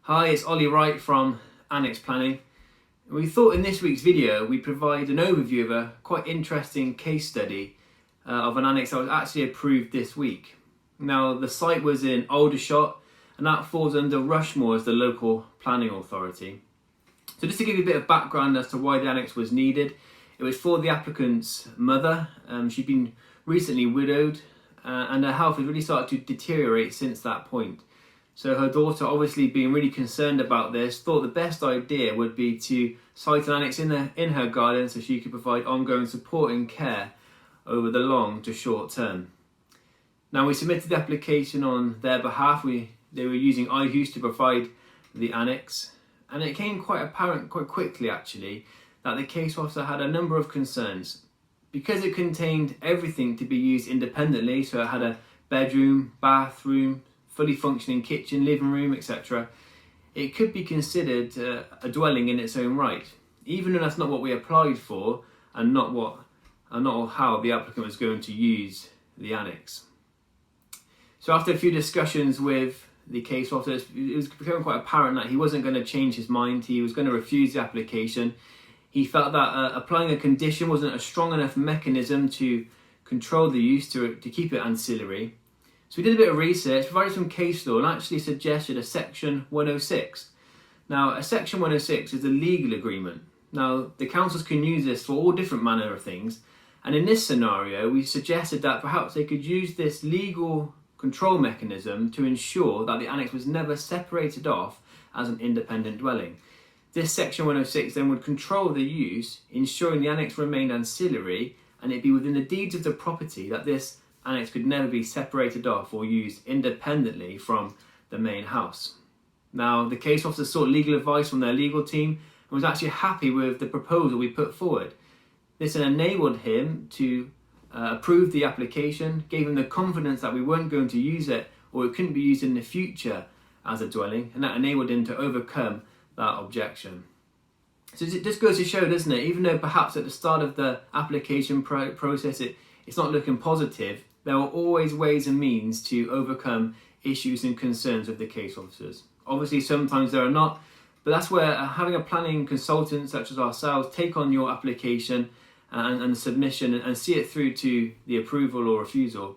Hi, it's Ollie Wright from Annexe Planning. We thought in this week's video we'd provide an overview of a quite interesting case study of an annex that was actually approved this week. Now, the site was in Aldershot and that falls under Rushmore as the local planning authority. So just to give you a bit of background as to why the annex was needed, it was for the applicant's mother. She'd been recently widowed and her health had really started to deteriorate since that point. So her daughter, obviously being really concerned about this, thought the best idea would be to site an annex in her garden so she could provide ongoing support and care over the long to short term. Now, we submitted the application on their behalf. They were using IHUS to provide the annex, and it became quite apparent quite quickly actually that the case officer had a number of concerns. Because it contained everything to be used independently, so it had a bedroom, bathroom, fully functioning kitchen, living room, etc. It could be considered a dwelling in its own right, even though that's not what we applied for and not how the applicant was going to use the annex. So after a few discussions with the case officer, it was becoming quite apparent that he wasn't going to change his mind. He was going to refuse the application. He felt that applying a condition wasn't a strong enough mechanism to control the use to keep it ancillary. So we did a bit of research, provided some case law, and actually suggested a Section 106. Now, a Section 106 is a legal agreement. Now, the councils can use this for all different manner of things, and in this scenario, we suggested that perhaps they could use this legal control mechanism to ensure that the annex was never separated off as an independent dwelling. This Section 106 then would control the use, ensuring the annex remained ancillary, and it'd be within the deeds of the property that this annex could never be separated off or used independently from the main house. Now, the case officer sought legal advice from their legal team and was actually happy with the proposal we put forward. This enabled him to approve the application, gave him the confidence that we weren't going to use it or it couldn't be used in the future as a dwelling, and that enabled him to overcome that objection. So it just goes to show, doesn't it, even though perhaps at the start of the application process it's not looking positive, there are always ways and means to overcome issues and concerns of the case officers. Obviously, sometimes there are not, but that's where having a planning consultant such as ourselves take on your application and the submission and see it through to the approval or refusal